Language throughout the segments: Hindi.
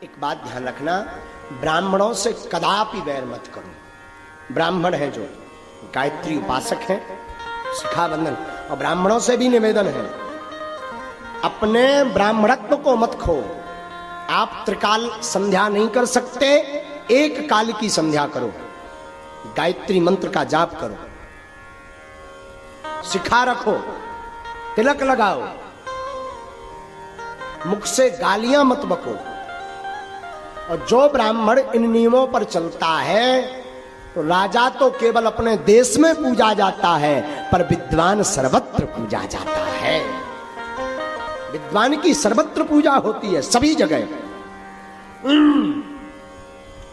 एक बात ध्यान रखना, ब्राह्मणों से कदापि बैर मत करो। ब्राह्मण हैं जो गायत्री उपासक हैं, शिखा बंधन, और ब्राह्मणों से भी निवेदन है अपने ब्राह्मणत्व को मत खो। आप त्रिकाल संध्या नहीं कर सकते, एक काल की संध्या करो, गायत्री मंत्र का जाप करो, शिखा रखो, तिलक लगाओ, मुख से गालियां मत बको। और जो ब्राह्मण इन नियमों पर चलता है तो राजा तो केवल अपने देश में पूजा जाता है, पर विद्वान सर्वत्र पूजा जाता है। विद्वान की सर्वत्र पूजा होती है, सभी जगह।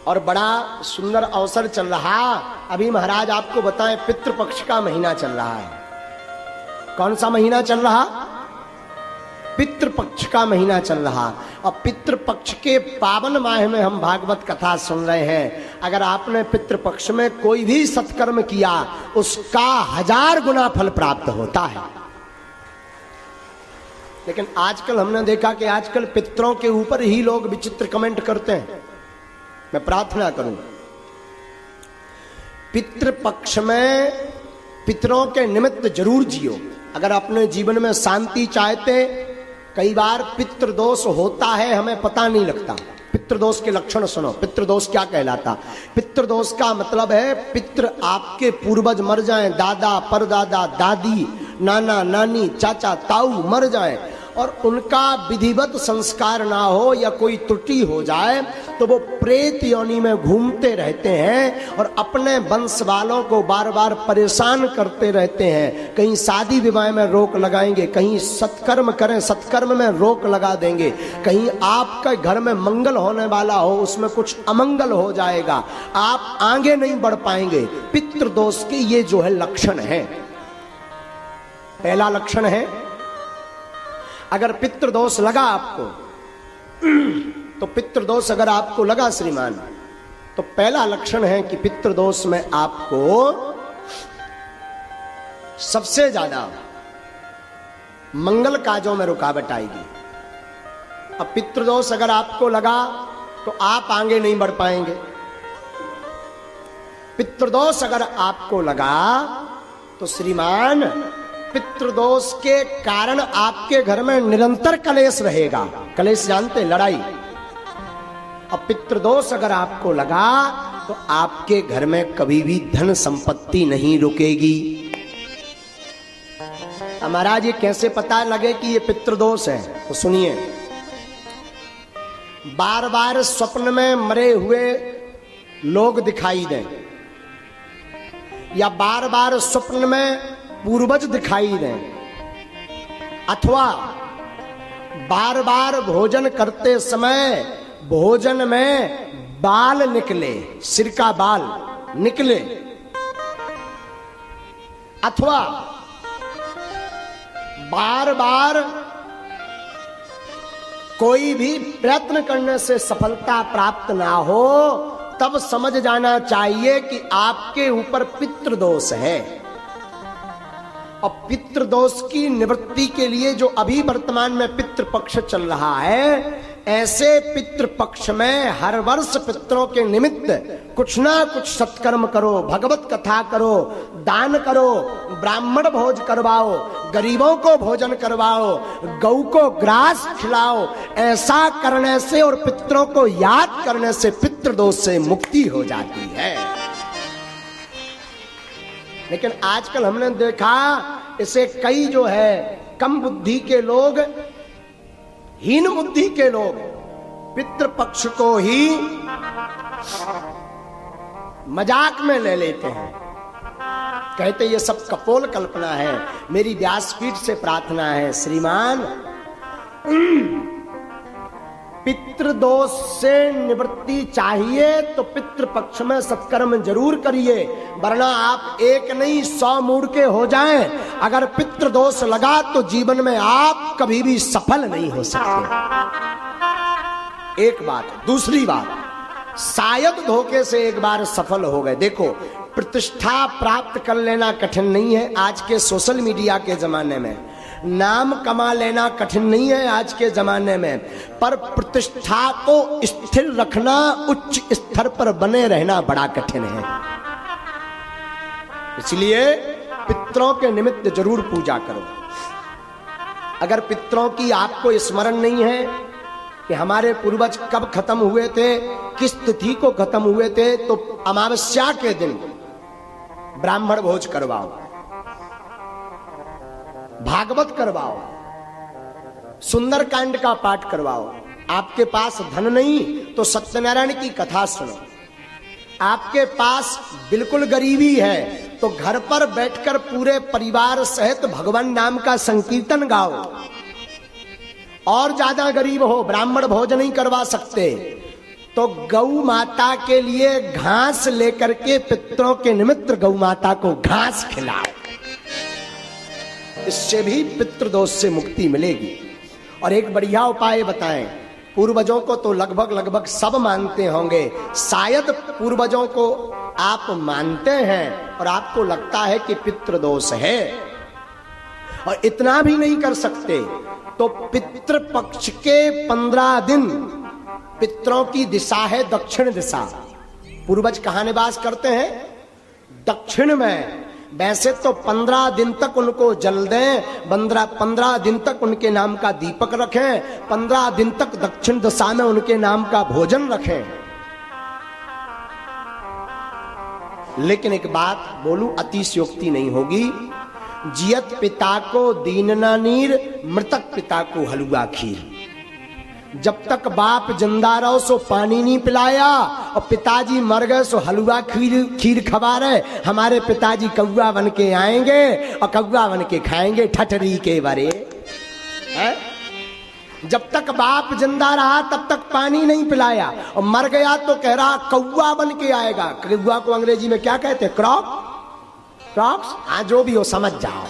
और बड़ा सुंदर अवसर चल रहा, अभी महाराज आपको बताएं, पितृपक्ष का महीना चल रहा है। कौन सा महीना चल रहा? पितृपक्ष का महीना चल रहा। और पितृपक्ष के पावन माह में हम भागवत कथा सुन रहे हैं। अगर आपने पितृपक्ष में कोई भी सत्कर्म किया, उसका 1000 गुना फल प्राप्त होता है। लेकिन आजकल हमने देखा कि आजकल पितरों के ऊपर ही लोग विचित्र कमेंट करते हैं। मैं प्रार्थना करूं, पितृपक्ष में पितरों के निमित्त जरूर जियो। अगर अपने जीवन में शांति चाहते, कई बार पितृदोष होता है, हमें पता नहीं लगता। पितृदोष के लक्षण सुनो। पितृदोष क्या कहलाता? पितृदोष का मतलब है पितृ आपके पूर्वज मर जाएं, दादा परदादा दादी नाना नानी चाचा ताऊ मर जाएं और उनका विधिवत संस्कार ना हो या कोई त्रुटि हो जाए तो वो प्रेत योनि में घूमते रहते हैं और अपने वंश वालों को बार बार परेशान करते रहते हैं। कहीं शादी विवाह में रोक लगाएंगे, कहीं सत्कर्म करें सत्कर्म में रोक लगा देंगे, कहीं आपके घर में मंगल होने वाला हो उसमें कुछ अमंगल हो जाएगा, आप आगे नहीं बढ़ पाएंगे। पितृदोष के ये जो है लक्षण है। पहला लक्षण है, अगर पितृदोष लगा आपको तो पितृदोष अगर आपको लगा श्रीमान, तो पहला लक्षण है कि पितृदोष में आपको सबसे ज्यादा मंगल काजों में रुकावट आएगी। अब पितृदोष अगर आपको लगा तो आप आगे नहीं बढ़ पाएंगे। पितृदोष अगर आपको लगा तो श्रीमान पितृदोष के कारण आपके घर में निरंतर कलेश रहेगा। कलेश जानते, लड़ाई। अब पितृदोष अगर आपको लगा तो आपके घर में कभी भी धन संपत्ति नहीं रुकेगी। महाराज ये कैसे पता लगे कि ये पितृदोष है? तो सुनिए, बार बार स्वप्न में मरे हुए लोग दिखाई दें या बार बार स्वप्न में पूर्वज दिखाई दें, अथवा बार बार भोजन करते समय भोजन में बाल निकले, सिर का बाल निकले, अथवा बार बार कोई भी प्रयत्न करने से सफलता प्राप्त ना हो, तब समझ जाना चाहिए कि आपके ऊपर पितृदोष है। और पितृदोष की निवृत्ति के लिए जो अभी वर्तमान में पितृपक्ष चल रहा है, ऐसे पितृपक्ष में हर वर्ष पितरों के निमित्त कुछ ना कुछ सत्कर्म करो, भगवत कथा करो, दान करो, ब्राह्मण भोज करवाओ, गरीबों को भोजन करवाओ, गौ को ग्रास खिलाओ। ऐसा करने से और पितरों को याद करने से पितृदोष से मुक्ति हो जाती है। लेकिन आजकल हमने देखा इसे कई जो है कम बुद्धि के लोग, हीन बुद्धि के लोग पितृपक्ष को ही मजाक में ले लेते हैं, कहते ये सब कपोल कल्पना है। मेरी व्यासपीठ से प्रार्थना है श्रीमान, पितृदोष से निवृत्ति चाहिए तो पितृपक्ष में सत्कर्म जरूर करिए, वरना आप एक नहीं 100 मूड के हो जाएं। अगर पितृदोष लगा तो जीवन में आप कभी भी सफल नहीं हो सकते। एक बात। दूसरी बात, शायद धोखे से एक बार सफल हो गए। देखो, प्रतिष्ठा प्राप्त कर लेना कठिन नहीं है आज के सोशल मीडिया के जमाने में, नाम कमा लेना कठिन नहीं है आज के जमाने में, पर प्रतिष्ठा को स्थिर रखना, उच्च स्तर पर बने रहना बड़ा कठिन है। इसलिए पितरों के निमित्त जरूर पूजा करो। अगर पितरों की आपको स्मरण नहीं है कि हमारे पूर्वज कब खत्म हुए थे, किस तिथि को खत्म हुए थे, तो अमावस्या के दिन ब्राह्मण भोज करवाओ, भागवत करवाओ, सुंदरकांड का पाठ करवाओ। आपके पास धन नहीं तो सत्यनारायण की कथा सुनो। आपके पास बिल्कुल गरीबी है तो घर पर बैठकर पूरे परिवार सहित भगवान नाम का संकीर्तन गाओ। और ज्यादा गरीब हो, ब्राह्मण भोज नहीं करवा सकते, तो गौ माता के लिए घास लेकर के पितरों के निमित्त गौ माता को घास खिलाओ। इससे भी पितृदोष से मुक्ति मिलेगी। और एक बढ़िया उपाय बताएं, पूर्वजों को तो लगभग सब मानते होंगे, शायद पूर्वजों को आप मानते हैं और आपको लगता है कि पितृदोष है और इतना भी नहीं कर सकते, तो पितृपक्ष के 15 दिन पितरों की दिशा है दक्षिण दिशा। पूर्वज कहां निवास करते हैं? दक्षिण में। वैसे तो 15 दिन तक उनको जल दें, 15 दिन तक उनके नाम का दीपक रखें, 15 दिन तक दक्षिण दिशा में उनके नाम का भोजन रखें। लेकिन एक बात बोलूं, अतिशयोक्ति नहीं होगी। जियत पिता को दीनना नीर, मृतक पिता को हलवा खीर। जब तक बाप जिंदा रहो सो पानी नहीं पिलाया, और पिताजी मर गए सो हलवा खीर खवा रहे। हमारे पिताजी कौवा बन के आएंगे और कौवा बन के खाएंगे ठठरी के बरे है? जब तक बाप जिंदा रहा तब तक पानी नहीं पिलाया, और मर गया तो कह रहा कौवा बन के आएगा। कौवा को अंग्रेजी में क्या कहते हैं? क्रॉक्स। हाँ, जो भी हो समझ जाओ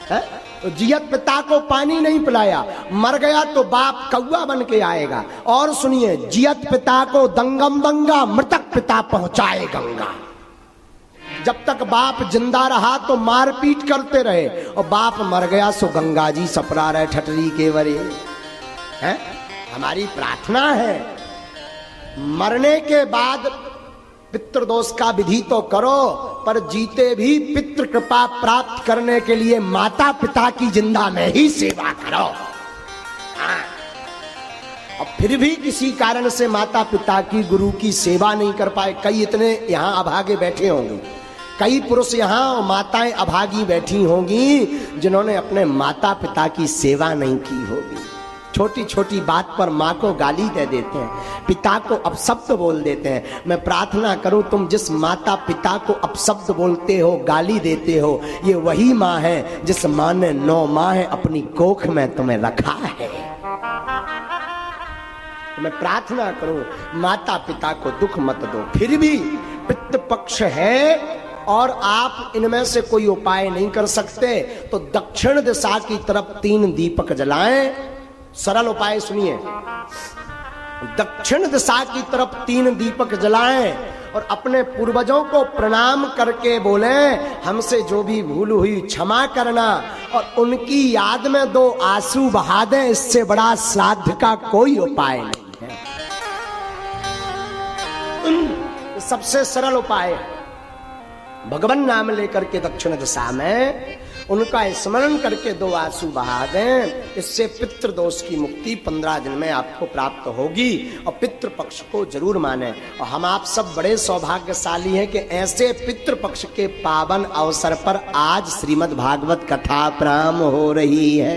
है? तो जियत पिता को पानी नहीं पिलाया, मर गया तो बाप कौवा बन के आएगा। और सुनिए, जियत पिता को दंगम दंगा, मृतक पिता पहुंचाए गंगा। जब तक बाप जिंदा रहा तो मारपीट करते रहे, और बाप मर गया सो गंगा जी सपरा रहे ठठरी के वरे है? हमारी प्रार्थना है मरने के बाद पितृदोष का विधि तो करो, पर जीते भी पितृ कृपा प्राप्त करने के लिए माता पिता की जिंदा में ही सेवा करो। हाँ। और फिर भी किसी कारण से माता पिता की, गुरु की सेवा नहीं कर पाए, कई इतने यहाँ अभागे बैठे होंगे, कई पुरुष यहाँ माताएं अभागी बैठी होंगी जिन्होंने अपने माता पिता की सेवा नहीं की होगी। छोटी छोटी बात पर माँ को गाली दे देते हैं, पिता को अपशब्द बोल देते हैं। मैं प्रार्थना करूं, तुम जिस माता पिता को अपशब्द बोलते हो, गाली देते हो, ये वही माँ है जिस माँ ने 9 माह अपनी कोख में तुम्हें रखा है। तो मैं प्रार्थना करूं, माता पिता को दुख मत दो। फिर भी पितृपक्ष है और आप इनमें से कोई उपाय नहीं कर सकते, तो दक्षिण दिशा की तरफ 3 दीपक जलाएं। सरल उपाय सुनिए, दक्षिण दिशा की तरफ 3 दीपक जलाएं और अपने पूर्वजों को प्रणाम करके बोलें, हमसे जो भी भूल हुई क्षमा करना, और उनकी याद में 2 आंसू बहा दें। इससे बड़ा श्राद्ध का कोई उपाय नहीं है। सबसे सरल उपाय है, भगवान नाम लेकर के दक्षिण दिशा में उनका स्मरण करके 2 आंसू बहा दें। इससे पितृदोष की मुक्ति 15 दिन में आपको प्राप्त होगी। और पितृपक्ष को जरूर माने। और हम आप सब बड़े सौभाग्यशाली हैं कि ऐसे पितृपक्ष के पावन अवसर पर आज श्रीमद् भागवत कथा प्रारंभ हो रही है।